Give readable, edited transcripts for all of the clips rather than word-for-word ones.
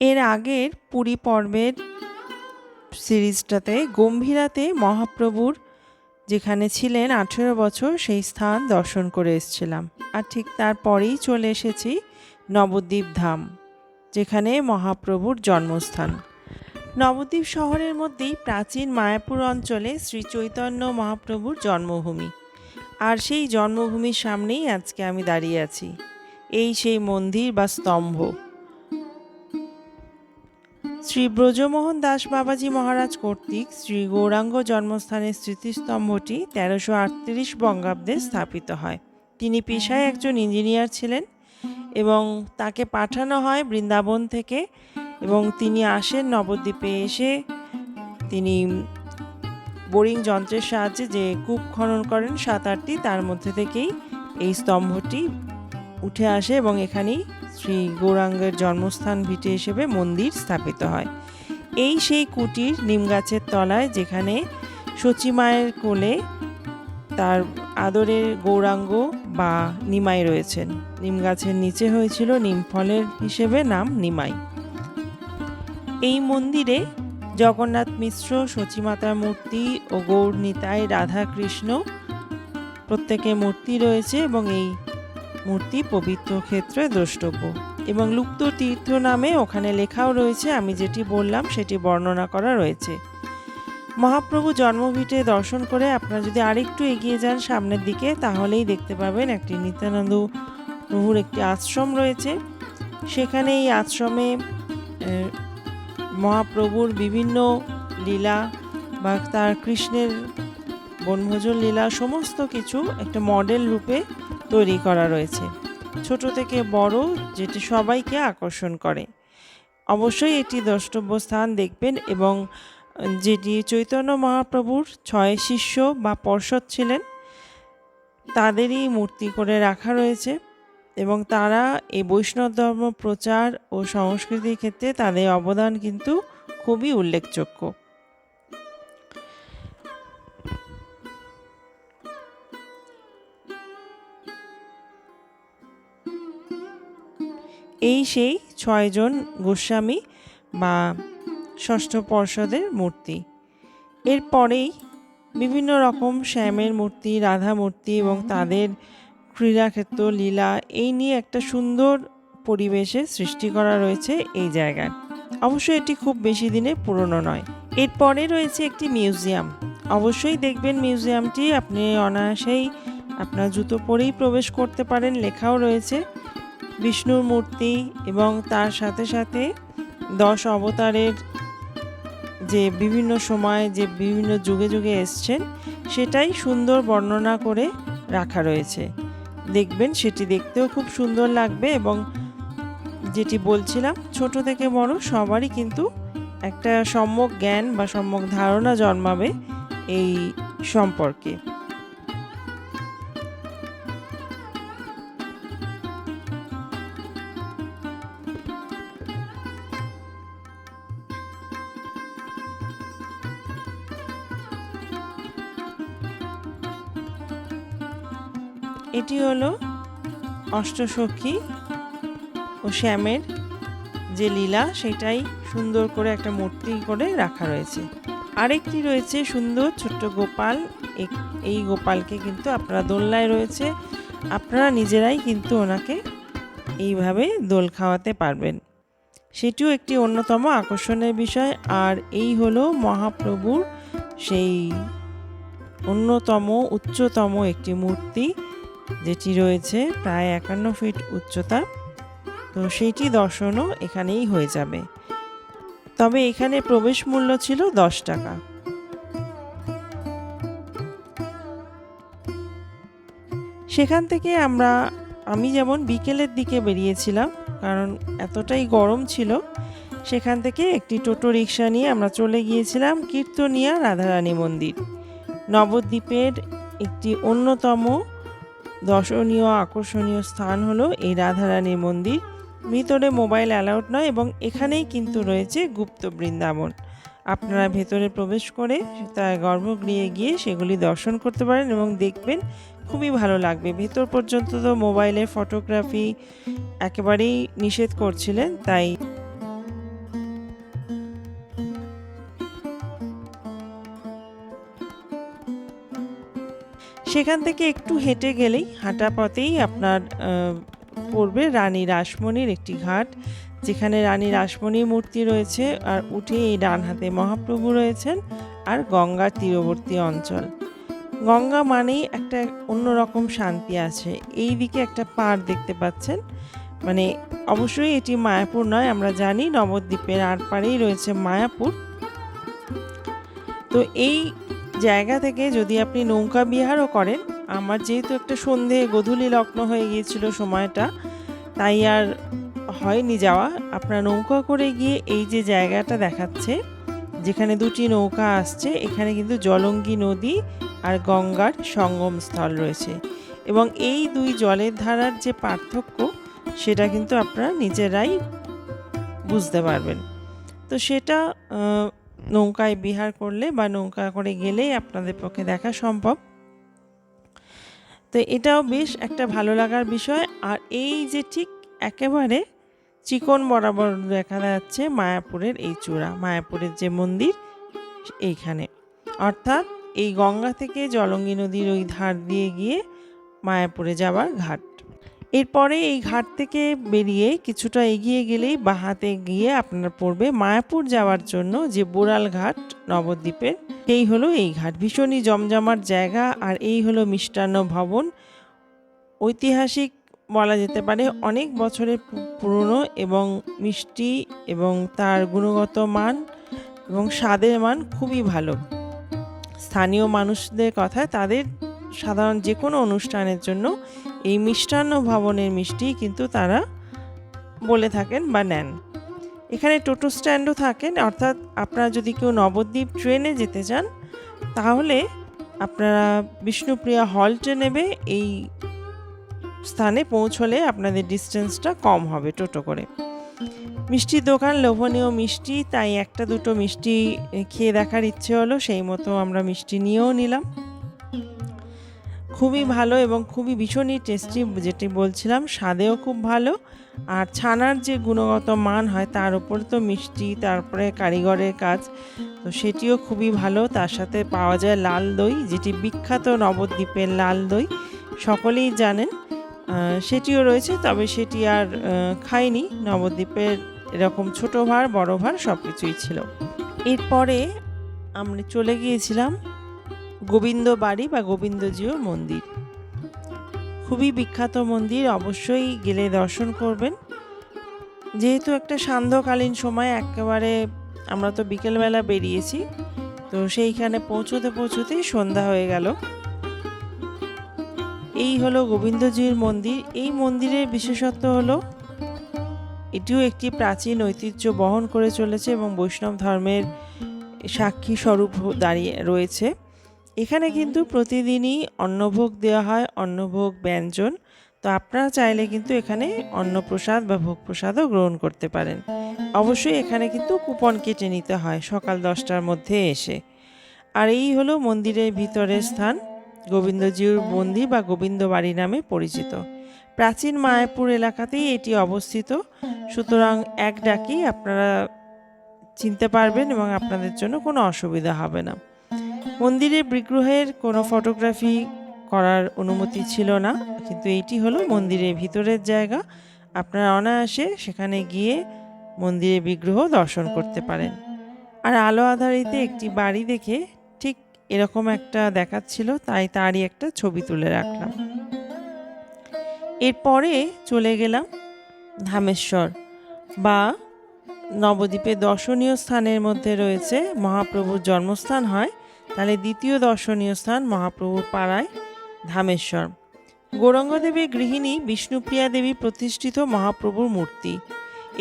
এর আগের পুরী পর্বের সিরিজটাতে গম্ভীরাতে মহাপ্রভুর যেখানে ছিলেন 18 বছর সেই স্থান দর্শন করে এসেছিলাম। আর ঠিক তারপরেই চলে এসেছি নবদ্বীপ ধাম, যেখানে মহাপ্রভুর জন্মস্থান। নবদ্বীপ শহরের মধ্যেই প্রাচীন মায়াপুর অঞ্চলে শ্রী চৈতন্য মহাপ্রভুর জন্মভূমি। আর সেই জন্মভূমির সামনেই আজকে আমি দাঁড়িয়ে আছি। এই সেই মন্দির বা স্তম্ভ। শ্রী ব্রজমোহন দাস বাবাজি মহারাজ কর্তৃক শ্রী গৌরাঙ্গ জন্মস্থানের স্মৃতিস্তম্ভটি 1338 বঙ্গাব্দে স্থাপিত হয়। তিনি পেশায় একজন ইঞ্জিনিয়ার ছিলেন এবং তাকে পাঠানো হয় বৃন্দাবন থেকে, এবং তিনি আসেন নবদ্বীপে। এসে তিনি বোরিং যন্ত্রের সাহায্যে যে কূপ খনন করেন 7-8টি, তার মধ্যে থেকেই এই স্তম্ভটি উঠে আসে এবং এখানেই শ্রী গৌরাঙ্গের জন্মস্থান ভিটে হিসেবে মন্দির স্থাপিত হয়। এই সেই কুটির নিম গাছের তলায়, যেখানে সচী মায়ের কোলে তার আদরের গৌরাঙ্গ বা নিমাই রয়েছেন। নিম গাছের নিচে হয়েছিল নিম ফলের হিসেবে নাম নিমাই। এই মন্দিরে জগন্নাথ মিশ্র, সচী মাতার মূর্তি ও গৌর নিতাই, রাধা কৃষ্ণ প্রত্যেকের মূর্তি রয়েছে এবং এই মূর্তি পবিত্র ক্ষেত্রে দ্রষ্টব্য। এবং লুপ্ত তীর্থ নামে ওখানে লেখাও রয়েছে, আমি যেটি বললাম সেটি বর্ণনা করা রয়েছে। মহাপ্রভু জন্মভিটে দর্শন করে আপনারা যদি আরেকটু এগিয়ে যান সামনের দিকে, তাহলেই দেখতে পাবেন একটি নিত্যানন্দ প্রভুর একটি আশ্রম রয়েছে। সেখানে এই আশ্রমে মহাপ্রভুর বিভিন্ন লীলা বা তার কৃষ্ণের বনভোজন লীলা সমস্ত কিছু একটা মডেল রূপে তৈরি করা রয়েছে, ছোট থেকে বড়, যেটি সবাইকে আকর্ষণ করে। অবশ্যই এটি দ্রষ্টব্য স্থান দেখবেন। এবং যেটি চৈতন্য মহাপ্রভুর 6 শিষ্য বা পর্ষদ ছিলেন, তাদেরই মূর্তি করে রাখা রয়েছে এবং তারা এই বৈষ্ণব ধর্ম প্রচার ও সংস্কৃতির ক্ষেত্রে তাদের অবদান কিন্তু খুবই উল্লেখযোগ্য। এই সেই 6 জন গোস্বামী বা ষষ্ঠ পর্ষদের মূর্তি। এরপরেই বিভিন্ন রকম শ্যামের মূর্তি, রাধা মূর্তি এবং তাদের ক্রীড়াক্ষেত্র লীলা, এই নিয়ে একটা সুন্দর পরিবেশে সৃষ্টি করা রয়েছে এই জায়গায়। অবশ্যই এটি খুব বেশি দিনে পুরনো নয়। এরপরে রয়েছে একটি মিউজিয়াম। অবশ্যই দেখবেন মিউজিয়ামটি, আপনি অনায়াসেই আপনার জুতো পরেই প্রবেশ করতে পারেন। লেখাও রয়েছে বিষ্ণুর মূর্তি এবং তার সাথে সাথে 10 অবতারের যে বিভিন্ন সময় যে বিভিন্ন যুগে যুগে এসছেন, সেটাই সুন্দর বর্ণনা করে রাখা রয়েছে। দেখবেন সেটি দেখতেও খুব সুন্দর লাগবে। এবং যেটি বলছিলাম, ছোট থেকে বড় সবারই কিন্তু একটা সম্যক জ্ঞান বা সম্যক ধারণা জন্মাবে এই সম্পর্কে। এটি হলো অষ্টসখী ও শ্যামের যে লীলা, সেটাই সুন্দর করে একটা মূর্তি করে রাখা রয়েছে। আরেকটি রয়েছে সুন্দর ছোট্ট গোপাল। এই গোপালকে কিন্তু আপনারা দোলনায় রয়েছে, আপনারা নিজেরাই কিন্তু ওনাকে এইভাবে দোল খাওয়াতে পারবেন, সেটিও একটি অন্যতম আকর্ষণের বিষয়। আর এই হলো মহাপ্রভুর সেই অন্যতম উচ্চতম একটি মূর্তি, যেটি রয়েছে প্রায় 51 ফিট উচ্চতা। তো সেইটি দর্শনও এখানেই হয়ে যাবে। তবে এখানে প্রবেশ মূল্য ছিল 10 টাকা। সেখান থেকে আমি যেমন বিকেলের দিকে বেরিয়েছিলাম, কারণ এতটাই গরম ছিল। সেখান থেকে একটি টোটো রিক্সা নিয়ে আমরা চলে গিয়েছিলাম কীর্তনিয়া রাধারানী মন্দির। নবদ্বীপের একটি অন্যতম দর্শনীয় আকর্ষণীয় স্থান হলো এই রাধারানীর মন্দির। ভিতরে মোবাইল অ্যালাউড নয় এবং এখানেই কিন্তু রয়েছে গুপ্ত বৃন্দাবন। আপনারা ভেতরে প্রবেশ করে তার গর্ভগৃহে গিয়ে সেগুলি দর্শন করতে পারেন এবং দেখবেন, খুবই ভালো লাগবে। ভেতর পর্যন্ত তো মোবাইলের ফটোগ্রাফি একেবারেই নিষেধ করছিলেন, তাই সেখান থেকে একটু হেঁটে গেলেই হাঁটা পথেই আপনার পড়বে রানী রাসমণির একটি ঘাট, যেখানে রানী রাসমণির মূর্তি রয়েছে, আর উঠে এই ডান হাতে মহাপ্রভু রয়েছেন, আর গঙ্গার তীরবর্তী অঞ্চল। গঙ্গা মানেই একটা অন্যরকম শান্তি আছে। এই দিকে একটা পাড় দেখতে পাচ্ছেন, মানে অবশ্যই এটি মায়াপুর নয়, আমরা জানি নবদ্বীপের আর পাড়েই রয়েছে মায়াপুর। তো এই জায়গা থেকে যদি আপনি নৌকা বিহারও করেন, আমার যেহেতু একটা সন্ধে গোধূলি লগ্ন হয়ে গিয়েছিল সময়টা, তাই আর হয়নি যাওয়া। আপনার নৌকা করে গিয়ে এই যে জায়গাটা দেখাচ্ছে, যেখানে দুটি নৌকা আসছে, এখানে কিন্তু জলঙ্গি নদী আর গঙ্গার সঙ্গম স্থল রয়েছে, এবং এই দুই জলের ধারার যে পার্থক্য সেটা কিন্তু আপনারা নিজেরাই বুঝতে পারবেন। তো সেটা নৌকায় বিহার করলে বা নৌকা করে গেলেই আপনাদের পক্ষে দেখা সম্ভব। তো এটাও বেশ একটা ভালো লাগার বিষয়। আর এই যে ঠিক একেবারে চিকন বরাবর দেখা যাচ্ছে মায়াপুরের এই চূড়া, মায়াপুরের যে মন্দির এইখানে, অর্থাৎ এই গঙ্গা থেকে জলঙ্গি নদীর ওই ধার দিয়ে গিয়ে মায়াপুরে যাওয়ার ঘাট। এরপরে এই ঘাট থেকে বেরিয়ে কিছুটা এগিয়ে গেলেই বাঁহাতে গিয়ে আপনার পড়বে মায়াপুর যাওয়ার জন্য যে বোড়াল ঘাট নবদ্বীপের, সেই হলো এই ঘাট। ভীষণই জমজমাট জায়গা। আর এই হলো মিষ্টান্ন ভবন, ঐতিহাসিক বলা যেতে পারে, অনেক বছরের পুরনো, এবং মিষ্টি এবং তার গুণগত মান এবং স্বাদের মান খুবই ভালো। স্থানীয় মানুষদের কথায় তাদের সাধারণ যে কোনো অনুষ্ঠানের জন্য এই মিষ্টান্ন ভবনের মিষ্টি কিন্তু তারা বলে থাকেন বা নেন। এখানে টোটো স্ট্যান্ডও থাকেন, অর্থাৎ আপনারা যদি কেউ নবদ্বীপ ট্রেনে যেতে চান, তাহলে আপনারা বিষ্ণুপ্রিয়া হল্টে নেবে। এই স্থানে পৌঁছলে আপনাদের ডিস্টেন্সটা কম হবে টোটো করে। মিষ্টির দোকান, লোভনীয় মিষ্টি, তাই একটা দুটো মিষ্টি খেয়ে দেখার ইচ্ছে হলো, সেই মতো আমরা মিষ্টি নিয়েও নিলাম। খুবই ভালো এবং খুবই ভীষণই টেস্টি, যেটি বলছিলাম, স্বাদেও খুব ভালো। আর ছানার যে গুণগত মান হয় তার উপর তো মিষ্টি, তারপরে কারিগরের কাজ, তো সেটিও খুবই ভালো। তার সাথে পাওয়া যায় লাল দই, যেটি বিখ্যাত নবদ্বীপের লাল দই, সকলেই জানেন, সেটিও রয়েছে। তবে সেটি আর খাইনি, নবদ্বীপের এরকম ছোটো ভাঁড় বড় ভাঁড় সব কিছুই ছিল। এরপরে আমরা চলে গিয়েছিলাম গোবিন্দ বাড়ি বা গোবিন্দজিউ মন্দির। খুবই বিখ্যাত মন্দির, অবশ্যই গেলে দর্শন করবেন। যেহেতু একটা সান্ধ্যকালীন সময়, একেবারে আমরা তো বিকেলবেলা বেরিয়েছি, তো সেইখানে পৌঁছতেই সন্ধ্যা হয়ে গেল। এই হলো গোবিন্দজিউর মন্দির। এই মন্দিরের বিশেষত্ব হলো এটিও একটি প্রাচীন ঐতিহ্য বহন করে চলেছে এবং বৈষ্ণব ধর্মের সাক্ষী স্বরূপ দাঁড়িয়ে রয়েছে। এখানে কিন্তু প্রতিদিনই অন্নভোগ দেওয়া হয়, অন্নভোগ ব্যঞ্জন। তো আপনারা চাইলে কিন্তু এখানে অন্নপ্রসাদ বা ভোগ প্রসাদও গ্রহণ করতে পারেন। অবশ্যই এখানে কিন্তু কুপন কেটে নিতে হয় সকাল 10টার মধ্যে এসে। আর এই হলো মন্দিরের ভিতরের স্থান, গোবিন্দজিউর মন্দির বা গোবিন্দ বাড়ি নামে পরিচিত। প্রাচীন মায়াপুর এলাকাতেই এটি অবস্থিত, সুতরাং এক ডাকেই আপনারা চিনতে পারবেন এবং আপনাদের জন্য কোনো অসুবিধা হবে না। মন্দিরের বিগ্রহের কোনো ফটোগ্রাফি করার অনুমতি ছিল না, কিন্তু এইটি হলো মন্দিরের ভিতরের জায়গা। আপনারা অনায়াসে সেখানে গিয়ে মন্দিরের বিগ্রহ দর্শন করতে পারেন। আর আলো আধারিতে একটি বাড়ি দেখে ঠিক এরকম একটা দেখাচ্ছিল, তাই তারই একটা ছবি তুলে রাখলাম। এরপরে চলে গেলাম ধামেশ্বর, বা নবদ্বীপের দর্শনীয় স্থানের মধ্যে রয়েছে মহাপ্রভুর জন্মস্থান হয়, তাহলে দ্বিতীয় দর্শনীয় স্থান মহাপ্রভুর পাড়ায় ধামেশ্বর। গৌরাঙ্গ দেবীর গৃহিণী বিষ্ণুপ্রিয়া দেবী প্রতিষ্ঠিত মহাপ্রভুর মূর্তি।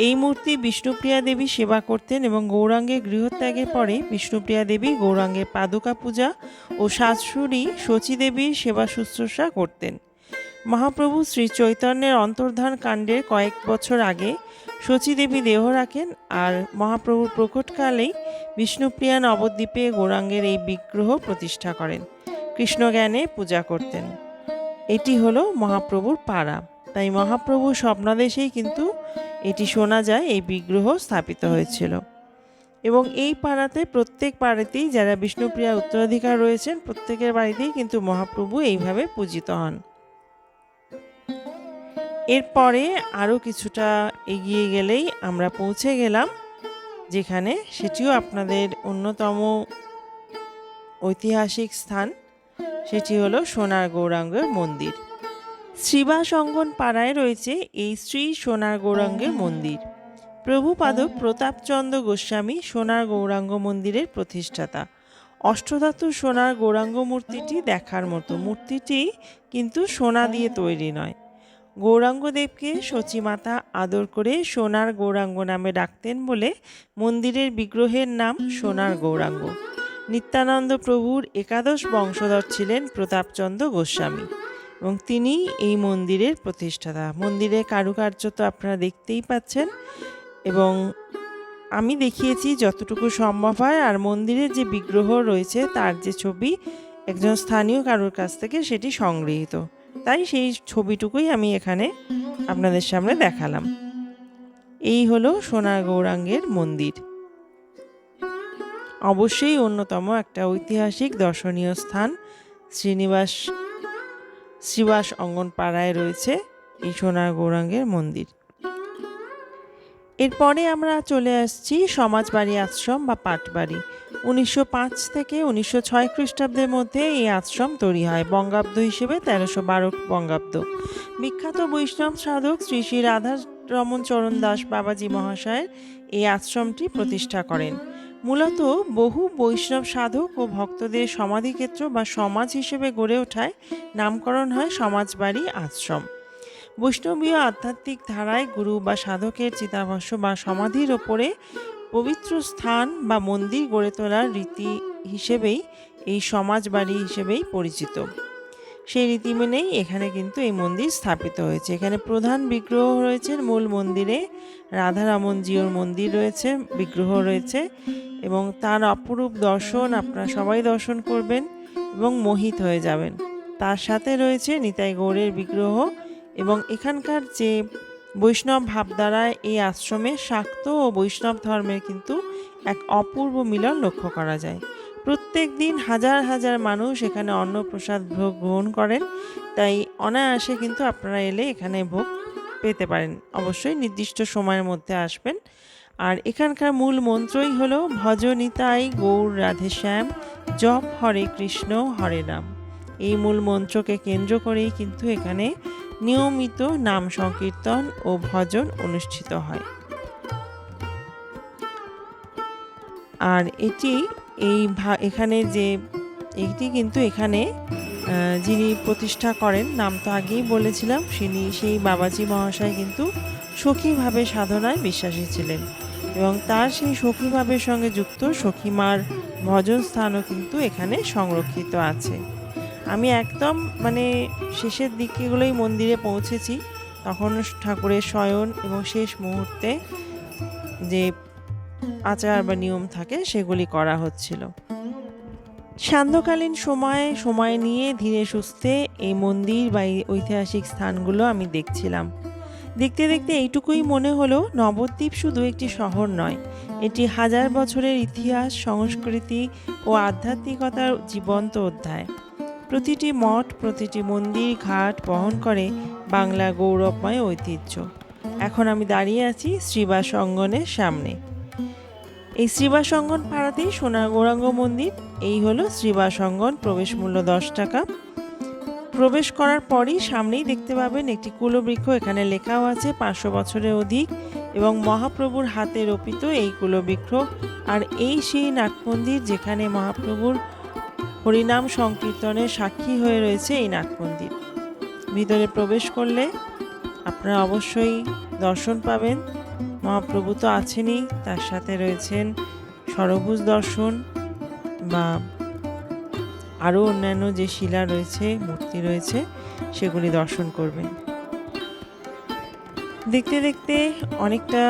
এই মূর্তি বিষ্ণুপ্রিয়া দেবী সেবা করতেন এবং গৌরাঙ্গের গৃহত্যাগের পরে বিষ্ণুপ্রিয়া দেবী গৌরাঙ্গের পাদুকা পূজা ও শাশুড়ি শচী দেবীর সেবা শুশ্রূষা করতেন। মহাপ্রভু শ্রী চৈতন্যের অন্তর্ধান কাণ্ডের কয়েক বছর আগে শচী দেবী দেহ রাখেন, আর মহাপ্রভুর প্রকটকালেই বিষ্ণুপ্রিয়া নবদ্বীপে গৌরাঙ্গের এই বিগ্রহ প্রতিষ্ঠা করেন, কৃষ্ণজ্ঞানে পূজা করতেন। এটি হলো মহাপ্রভুর পাড়া, তাই মহাপ্রভুর স্বপ্নাদেশেই কিন্তু এটি শোনা যায় এই বিগ্রহ স্থাপিত হয়েছিল। এবং এই পাড়াতে প্রত্যেক বাড়িতেই যারা বিষ্ণুপ্রিয়ার উত্তরাধিকার রয়েছেন প্রত্যেকের বাড়িতেই কিন্তু মহাপ্রভু এইভাবে পূজিত হন। এরপরে আরও কিছুটা এগিয়ে গেলেই আমরা পৌঁছে গেলাম যেখানে, সেটিও আপনাদের অন্যতম ঐতিহাসিক স্থান, সেটি হলো সোনার গৌরাঙ্গের মন্দির। শ্রীবাস অঙ্গন পাড়ায় রয়েছে এই শ্রী সোনার গৌরাঙ্গের মন্দির। প্রভুপাদ প্রতাপচন্দ্র গোস্বামী সোনার গৌরাঙ্গ মন্দিরের প্রতিষ্ঠাতা। অষ্টধাতু সোনার গৌরাঙ্গ মূর্তিটি দেখার মতো। মূর্তিটি কিন্তু সোনা দিয়ে তৈরি নয়। গৌরাঙ্গদেবকে সচিমাতা আদর করে সোনার গৌরাঙ্গ নামে ডাকতেন বলে মন্দিরের বিগ্রহের নাম সোনার গৌরাঙ্গ। নিত্যানন্দ প্রভুর একাদশ বংশধর ছিলেন প্রতাপচন্দ্র গোস্বামী এবং তিনি এই মন্দিরের প্রতিষ্ঠাতা। মন্দিরের কারুকার্য তো আপনারা দেখতেই পাচ্ছেন এবং আমি দেখিয়েছি যতটুকু সম্ভব হয়। আর মন্দিরের যে বিগ্রহ রয়েছে তার যে ছবি একজন স্থানীয় কারুর কাছ থেকে সেটি সংগৃহীত, তাই সেই ছবিটুকুই আমি এখানে আপনাদের সামনে দেখালাম। এই হলো সোনার গৌরাঙ্গের মন্দির। অবশ্যই অন্যতম একটা ঐতিহাসিক দর্শনীয় স্থান। শ্রীবাস অঙ্গন পাড়ায় রয়েছে এই সোনার গৌরাঙ্গের মন্দির। এরপরে আমরা চলে আসছি সমাজবাড়ি আশ্রম বা পাটবাড়ি। 1905 থেকে 1906 খ্রিস্টাব্দের মধ্যে এই আশ্রম তৈরি হয়, বঙ্গাব্দ হিসেবে 1312 বঙ্গাব্দ। বিখ্যাত বৈষ্ণব সাধক শ্রী শ্রী রাধারমণ চরণ দাস বাবাজি মহাশয়ের এই আশ্রমটি প্রতিষ্ঠা করেন। মূলত বহু বৈষ্ণব সাধক ও ভক্তদের সমাধিক্ষেত্র বা সমাজ হিসেবে গড়ে ওঠায় নামকরণ হয় সমাজবাড়ি আশ্রম। বৈষ্ণবীয় আধ্যাত্মিক ধারায় গুরু বা সাধকের চিতাভস্ম বা সমাধির ওপরে পবিত্র স্থান বা মন্দির গড়ে তোলার রীতি হিসেবেই এই সমাজবাড়ি হিসেবেই পরিচিত। সেই রীতি মেনেই এখানে কিন্তু এই মন্দির স্থাপিত হয়েছে। এখানে প্রধান বিগ্রহ রয়েছে, মূল মন্দিরে রাধারমণজিউর মন্দির রয়েছে, বিগ্রহ রয়েছে এবং তার অপরূপ দর্শন আপনারা সবাই দর্শন করবেন এবং মোহিত হয়ে যাবেন। তার সাথে রয়েছে নিতাই গৌরের বিগ্রহ এবং এখানকার যে বৈষ্ণব ভাবধারায় এই আশ্রমে শাক্ত ও বৈষ্ণব ধর্মের কিন্তু এক অপূর্ব মিলন লক্ষ্য করা যায়। প্রত্যেক দিন হাজার হাজার মানুষ এখানে অন্নপ্রসাদ ভোগ গ্রহণ করেন, তাই অনায়াসে কিন্তু আপনারা এলে এখানে ভোগ পেতে পারেন। অবশ্যই নির্দিষ্ট সময়ের মধ্যে আসবেন। আর এখানকার মূল মন্ত্রই হলো ভজ নিতাই গৌর রাধে শ্যাম, জপ হরে কৃষ্ণ হরে রাম। এই মূল মন্ত্রকে কেন্দ্র করেই কিন্তু এখানে নিয়মিত নাম সংকীর্তন ও ভজন অনুষ্ঠিত হয়। আর এটি কিন্তু এখানে যিনি প্রতিষ্ঠা করেন, নাম তো আগেই বলেছিলাম, সেই বাবাজি মহাশয় কিন্তু সখীভাবে সাধনায় বিশ্বাসী ছিলেন এবং তার সেই সখীভাবের সঙ্গে যুক্ত সখীমার ভজন স্থানও কিন্তু এখানে সংরক্ষিত আছে। আমি একদম শেষের দিকগুলোই মন্দিরে পৌঁছেছি, তখন ঠাকুরের শয়ন এবং শেষ মুহূর্তে যে আচার বা নিয়ম থাকে সেগুলি করা হচ্ছিল। সান্ধ্যকালীন সময় নিয়ে ধীরে সুস্থে এই মন্দির বা এই ঐতিহাসিক স্থানগুলো আমি দেখছিলাম। দেখতে দেখতে এইটুকুই মনে হলো নবদ্বীপ শুধু একটি শহর নয়, এটি হাজার বছরের ইতিহাস, সংস্কৃতি ও আধ্যাত্মিকতার জীবন্ত অধ্যায়। প্রতিটি মঠ, প্রতিটি মন্দির ঘাট বহন করে বাংলার গৌরবময় ঐতিহ্য। এখন আমি দাঁড়িয়ে আছি শ্রীবাস অঙ্গনের সামনে। এই শ্রীবাস অঙ্গন পাড়াতেই সোনার গৌরাঙ্গ মন্দির। এই হলো শ্রীবাস অঙ্গন, প্রবেশ মূল্য 10 টাকা। প্রবেশ করার পরই সামনেই দেখতে পাবেন একটি কুলবৃক্ষ, এখানে লেখাও আছে 500 বছরের অধিক এবং মহাপ্রভুর হাতে রোপিত এই কুলবৃক্ষ। আর এই সেই নাট মন্দির যেখানে মহাপ্রভুর হরিনাম সংকীর্তনের সাক্ষী হয়ে রয়েছে এই নাট মন্দির। ভিতরে প্রবেশ করলে আপনারা অবশ্যই দর্শন পাবেন। মহাপ্রভু তো আছেনই, তার সাথে রয়েছেন ষড়ভুজ দর্শন বা আরও অন্যান্য যে শিলা রয়েছে, মূর্তি রয়েছে, সেগুলি দর্শন করবেন। দেখতে দেখতে অনেকটা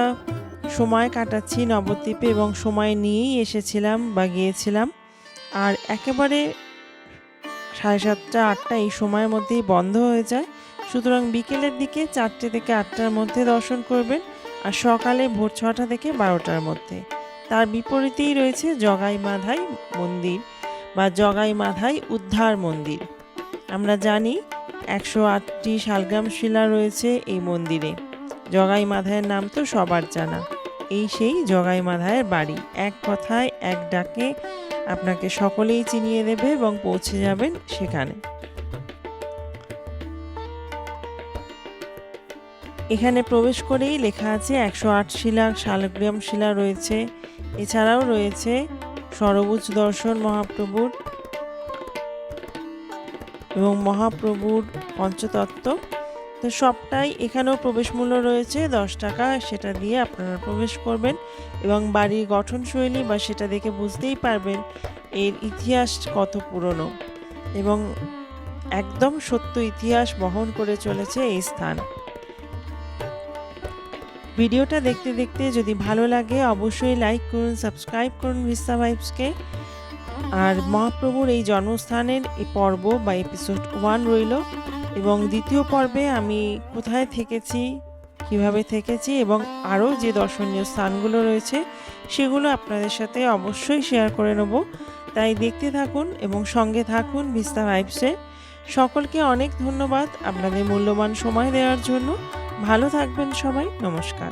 সময় কাটাচ্ছি নবদ্বীপে এবং সময় নিয়েই এসেছিলাম বা গিয়েছিলাম। আর একেবারে 7:30, 8টা এই সময়ের মধ্যেই বন্ধ হয়ে যায়। সুতরাং বিকেলের দিকে 4টে থেকে 8টার মধ্যে দর্শন করবেন আর সকালে ভোর 6টা থেকে 12টার মধ্যে। তার বিপরীতেই রয়েছে জগাই মাধাই মন্দির বা জগাই মাধাই উদ্ধার মন্দির। আমরা জানি 108টি শালগ্রাম শিলা রয়েছে এই মন্দিরে। জগাই মাধাইয়ের নাম তো সবার জানা। এই সেই জগাই মাধাইয়ের বাড়ি। এক কথায় এক ডাকে আপনাকে সকলেই চিনিয়ে দেবে এবং পৌঁছে যাবেন সেখানে। এখানে প্রবেশ করেই লেখা আছে 108 শিলা শালগ্রাম শিলা রয়েছে। এছাড়াও রয়েছে সরবুজ দর্শন মহাপ্রভুর এবং মহাপ্রভুর পঞ্চতত্ত্ব। তো সবটাই এখানেও প্রবেশ মূল্য রয়েছে 10 টাকা, সেটা দিয়ে আপনারা প্রবেশ করবেন এবং বাড়ির গঠনশৈলী বা সেটা দেখে বুঝতেই পারবেন এর ইতিহাস কত পুরনো এবং একদম সত্য ইতিহাস বহন করে চলেছে এই স্থান। ভিডিওটা দেখতে দেখতে যদি ভালো লাগে অবশ্যই লাইক করুন, সাবস্ক্রাইব করুন ভিস্তা ভাইবসকে। আর মহাপ্রভুর এই জন্মস্থানের এই পর্ব বা এপিসোড 1 রইল এবং দ্বিতীয় পর্বে আমি কোথায় থেকেছি, কিভাবে থেকেছি এবং আরও যে দর্শনীয় স্থানগুলো রয়েছে সেগুলো আপনাদের সাথে অবশ্যই শেয়ার করে নেব। তাই দেখতে থাকুন এবং সঙ্গে থাকুন ভিস্তা ভাইবসে। সকলকে অনেক ধন্যবাদ আপনাদের মূল্যবান সময় দেওয়ার জন্য। ভালো থাকবেন সবাই। নমস্কার।